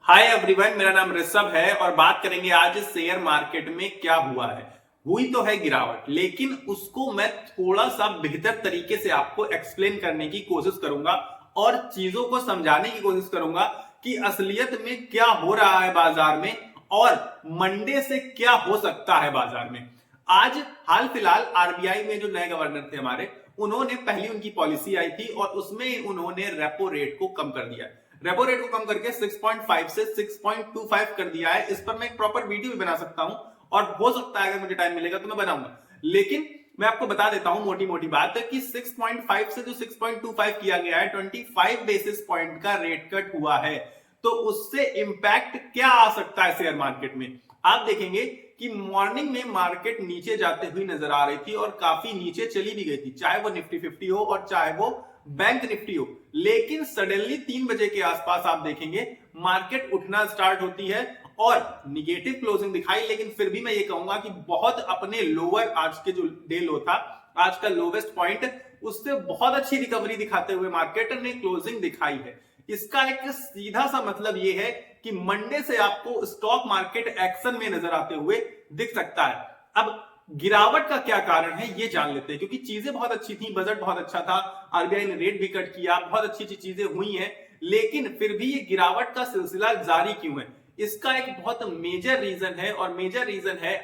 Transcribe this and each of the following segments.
Hi everyone, मेरा नाम ऋषभ है और बात करेंगे आज शेयर मार्केट में क्या हुआ है। हुई तो है गिरावट, लेकिन उसको मैं थोड़ा सा बेहतर तरीके से आपको एक्सप्लेन करने की कोशिश करूंगा और चीजों को समझाने की कोशिश करूंगा कि असलियत में क्या हो रहा है बाजार में और मंडे से क्या हो सकता है बाजार में। आज हाल फिलहाल आरबीआई में जो नए गवर्नर थे हमारे, उन्होंने पहली उनकी पॉलिसी आई थी और उसमें उन्होंने रेपो रेट को कम कर दिया। रेपो रेट को कम करके 6.5 से 6.25 कर दिया है। इस पर मैं एक प्रॉपर वीडियो भी बना सकता हूं और हो सकता है अगर मुझे टाइम मिलेगा तो मैं बनाऊंगा, लेकिन मैं आपको बता देता हूं मोटी मोटी बात कि 6.5 से जो 6.25 किया गया है, 25 बेसिस पॉइंट का रेट कट हुआ है। तो उससे इंपैक्ट क्या आ सकता है शेयर मार्केट में। आप देखेंगे कि मॉर्निंग में मार्केट नीचे जाते हुई नजर आ रही थी और काफी नीचे चली भी गई थी, चाहे वो निफ्टी 50 हो और चाहे वो बैंक निफ्टी हो। लेकिन सडनली 3 बजे के आसपास आप देखेंगे मार्केट उठना स्टार्ट होती है और निगेटिव क्लोजिंग दिखाई, लेकिन फिर भी मैं ये कहूंगा कि बहुत अपने लोअर, आज के जो डे लो था, आज का लोवेस्ट पॉइंट, उससे बहुत अच्छी रिकवरी दिखाते हुए मार्केट ने क्लोजिंग दिखाई है। इसका एक सीधा सा मतलब यह है कि मंडे से आपको स्टॉक मार्केट एक्शन में नजर आते हुए दिख सकता है। अब गिरावट का क्या कारण है ये जान लेते हैं, क्योंकि चीजें बहुत अच्छी थी, बजट बहुत अच्छा था, आरबीआई ने रेट भी कट किया, बहुत अच्छी अच्छी चीजें हुई हैं, लेकिन फिर भी ये गिरावट का सिलसिला जारी क्यों है। इसका एक बहुत मेजर रीजन है और मेजर रीजन है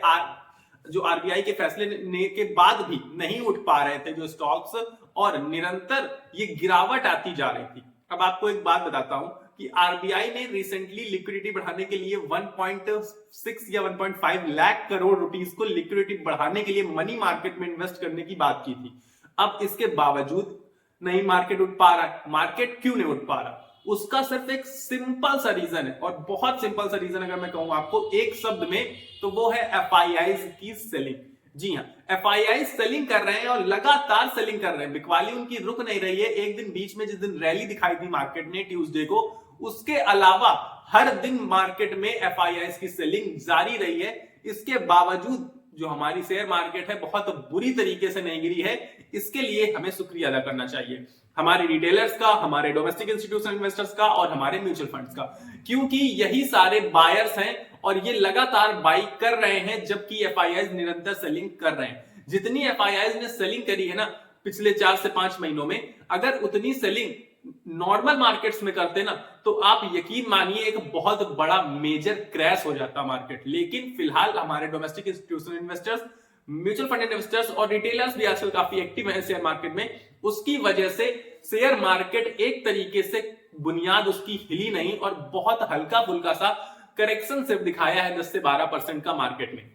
जो आरबीआई के फैसले ने के बाद भी नहीं उठ पा रहे थे जो स्टॉक्स, और निरंतर ये गिरावट आती जा रही थी। अब आपको एक बात बताता हूं कि आरबीआई ने रिसेंटली लिक्विडिटी बढ़ाने के लिए 1.6 या 1.5 लाख करोड़ रुपीस को लिक्विडिटी बढ़ाने के लिए मनी मार्केट में इन्वेस्ट करने की बात की थी। अब इसके बावजूद नहीं मार्केट उठ पा रहा है। मार्केट क्यों नहीं उठ पा रहा? उसका सिर्फ एक सिंपल सा रीजन है, और बहुत सिंपल सा रीजन अगर मैं कहूं आपको एक शब्द में, तो वो है एफआईआई की सेलिंग। जी हाँ, एफआईआई सेलिंग कर रहे हैं और लगातार सेलिंग कर रहे हैं। बिकवाली उनकी रुक नहीं रही है। एक दिन बीच में जिस दिन रैली दिखाई थी मार्केट ने ट्यूसडे को, उसके अलावा हर दिन मार्केट में एफआईआई की सेलिंग जारी रही है। इसके बावजूद जो हमारी शेयर मार्केट है बहुत बुरी तरीके से नहीं गिरी है। इसके लिए हमें शुक्रिया अदा करना चाहिए हमारे रिटेलर्स का, हमारे डोमेस्टिक इंस्टीट्यूशनल इन्वेस्टर्स का और हमारे म्यूचुअल फंड्स का, क्योंकि यही सारे बायर्स हैं और ये लगातार बाई कर रहे हैं, जबकि एफआईआई निरंतर सेलिंग कर रहे हैं। जितनी एफआईआई ने सेलिंग करी है ना पिछले 4 से 5 महीनों में, अगर उतनी सेलिंग नॉर्मल मार्केट्स में करते ना, तो आप यकीन मानिए एक बहुत बड़ा मेजर क्रैश हो जाता मार्केट। लेकिन फिलहाल हमारे domestic institutional investors, mutual fund investors और रिटेलर्स भी आजकल काफी एक्टिव हैं शेयर मार्केट में। उसकी वजह से शेयर मार्केट एक तरीके से बुनियाद उसकी हिली नहीं और बहुत हल्का फुल्का सा करेक्शन सिर्फ दिखाया है 10 से 12% का मार्केट में।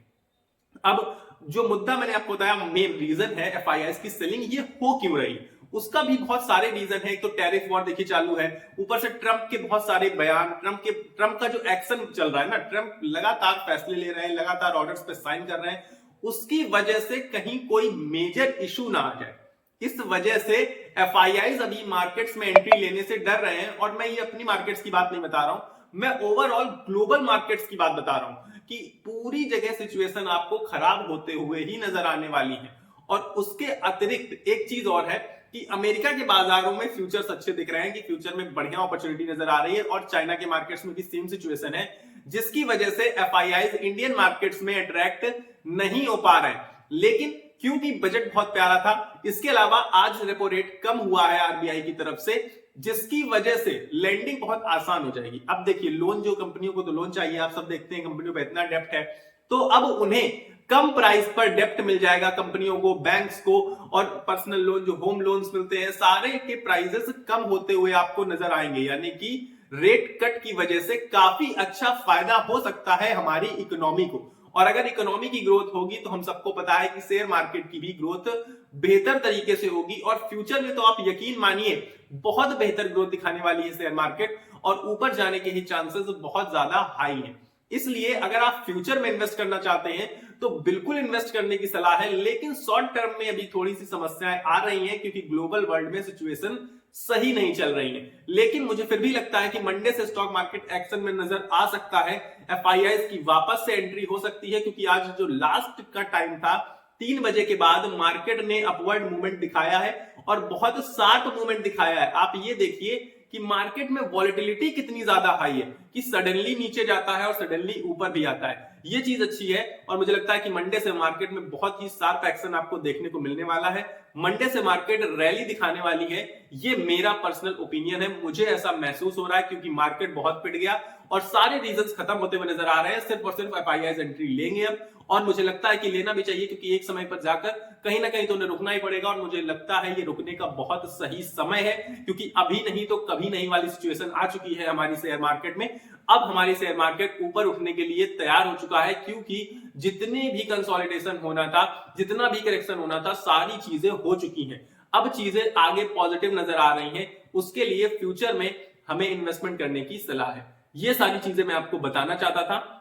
अब जो मुद्दा मैंने आपको बताया, मेन रीजन है एफआईआई की सेलिंग, ये हो क्यों रही, उसका भी बहुत सारे रीजन है। एक तो टैरिफ वॉर देखिए चालू है, ऊपर से ट्रंप के बहुत सारे बयान, ट्रंप का जो एक्शन चल रहा है ना, ट्रंप लगातार फैसले ले रहे हैं, लगातार ऑर्डर्स पे साइन कर रहे हैं, उसकी वजह से कहीं कोई मेजर इशू ना आ जाए। इस वजह से एफआईआई अभी मार्केट्स में एंट्री लेने से डर रहे हैं। और मैं ये अपनी मार्केट्स की बात नहीं बता रहा हूं, मैं ओवरऑल ग्लोबल मार्केट्स की बात बता रहा हूं कि पूरी जगह सिचुएशन आपको खराब होते हुए ही नजर आने वाली है। और उसके अतिरिक्त एक चीज और है कि अमेरिका के बाजारों में फ्यूचर्स अच्छे दिख रहे हैं, कि फ्यूचर में बढ़िया अपॉर्चुनिटी नजर आ रही है, और चाइना के मार्केट्स में भी सेम सिचुएशन है, जिसकी वजह से एफआईआई इंडियन मार्केट्स में अट्रैक्ट नहीं हो पा रहे हैं। लेकिन क्योंकि बजट बहुत प्यारा था, इसके अलावा आज रेपो रेट कम हुआ है आरबीआई की तरफ से, जिसकी वजह से लेंडिंग बहुत आसान हो जाएगी। अब देखिए, लोन जो कंपनियों को तो लोन चाहिए, आप सब देखते हैं कंपनियों पे इतना डेप्ट है, तो अब उन्हें कम प्राइस पर डेप्ट मिल जाएगा कंपनियों को, बैंक्स को, और पर्सनल लोन जो होम लोन्स मिलते हैं, सारे के प्राइसेस कम होते हुए आपको नजर आएंगे। यानी कि रेट कट की वजह से काफी अच्छा फायदा हो सकता है हमारी इकोनॉमी को। और अगर इकोनॉमी की ग्रोथ होगी तो हम सबको पता है कि शेयर मार्केट की भी ग्रोथ बेहतर तरीके से होगी, और फ्यूचर में तो आप यकीन मानिए बहुत बेहतर ग्रोथ दिखाने वाली है शेयर मार्केट, और ऊपर जाने के ही चांसेस बहुत ज्यादा हाई हैं। इसलिए अगर आप फ्यूचर में इन्वेस्ट करना चाहते हैं तो बिल्कुल इन्वेस्ट करने की सलाह है, लेकिन शॉर्ट टर्म में अभी थोड़ी सी समस्याएं आ रही हैं, क्योंकि ग्लोबल वर्ल्ड में सिचुएशन सही नहीं चल रही है। लेकिन मुझे फिर भी लगता है कि मंडे से स्टॉक मार्केट एक्शन में नजर आ सकता है, एफआईआई की वापस से एंट्री हो सकती है, क्योंकि आज जो लास्ट का टाइम था 3 बजे के बाद मार्केट ने अपवर्ड मूवमेंट दिखाया है और बहुत शार्प मूवमेंट दिखाया है। आप ये देखिए कि मार्केट में वॉलेटिलिटी कितनी ज्यादा हाई है कि सडनली नीचे जाता है और सडनली ऊपर भी आता है। ये चीज अच्छी है और मुझे लगता है कि मंडे से मार्केट में बहुत ही शार्प एक्शन आपको देखने को मिलने वाला है। मंडे से मार्केट रैली दिखाने वाली है, ये मेरा पर्सनल ओपिनियन है, मुझे ऐसा महसूस हो रहा है क्योंकि मार्केट बहुत पिट गया और सारे रीजंस खत्म होते हुए नजर आ रहे हैं। सिर्फ और सिर्फ एफआईआई एंट्री लेंगे अब और मुझे लगता है कि लेना भी चाहिए क्योंकि एक समय पर जाकर कहीं ना कहीं तो उन्हें रुकना ही पड़ेगा और मुझे लगता है ये रुकने का बहुत सही समय है क्योंकि अभी नहीं तो कभी नहीं वाली सिचुएशन आ चुकी है हमारी शेयर मार्केट में। अब हमारी शेयर मार्केट ऊपर उठने के लिए तैयार हो चुका है क्योंकि जितने भी कंसोलिडेशन होना था, जितना भी करेक्शन होना था, सारी चीजें हो चुकी हैं। अब चीजें आगे पॉजिटिव नजर आ रही हैं, उसके लिए फ्यूचर में हमें इन्वेस्टमेंट करने की सलाह है। ये सारी चीजें मैं आपको बताना चाहता था।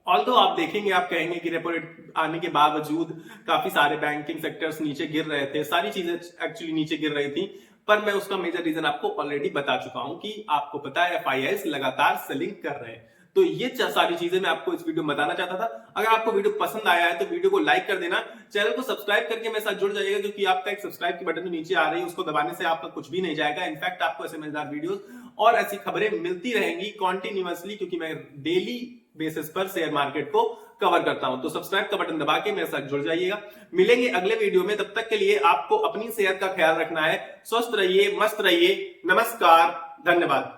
ऑल्दो आप देखेंगे, आप कहेंगे कि रेपो रेट आने के बावजूद काफी सारे बैंकिंग सेक्टर्स नीचे गिर रहे थे, सारी चीजें एक्चुअली नीचे गिर रही थी, पर मैं उसका मेजर रीजन आपको ऑलरेडी बता चुका हूं कि आपको पता है एफआईआईस लगातार सेलिंग कर रहे हैं। तो ये सारी चीजें मैं आपको इस वीडियो में बताना चाहता था। अगर आपको वीडियो पसंद आया है तो वीडियो को लाइक कर देना, चैनल को सब्सक्राइब करके मेरे साथ जुड़ जाइएगा क्योंकि आपका एक सब्सक्राइब की बटन नीचे आ रही है, उसको दबाने से आपका कुछ भी नहीं जाएगा। इनफैक्ट आपको ऐसे मजेदार वीडियोस और ऐसी खबरें मिलती रहेंगी कॉन्टिन्यूअसली क्योंकि मैं डेली बेसिस पर शेयर मार्केट को कवर करता हूं। तो सब्सक्राइब का बटन दबा के मेरे साथ जुड़ जाइएगा। मिलेंगे अगले वीडियो में, तब तक के लिए आपको अपनी सेहत का ख्याल रखना है। स्वस्थ रहिए, मस्त रहिए। नमस्कार, धन्यवाद।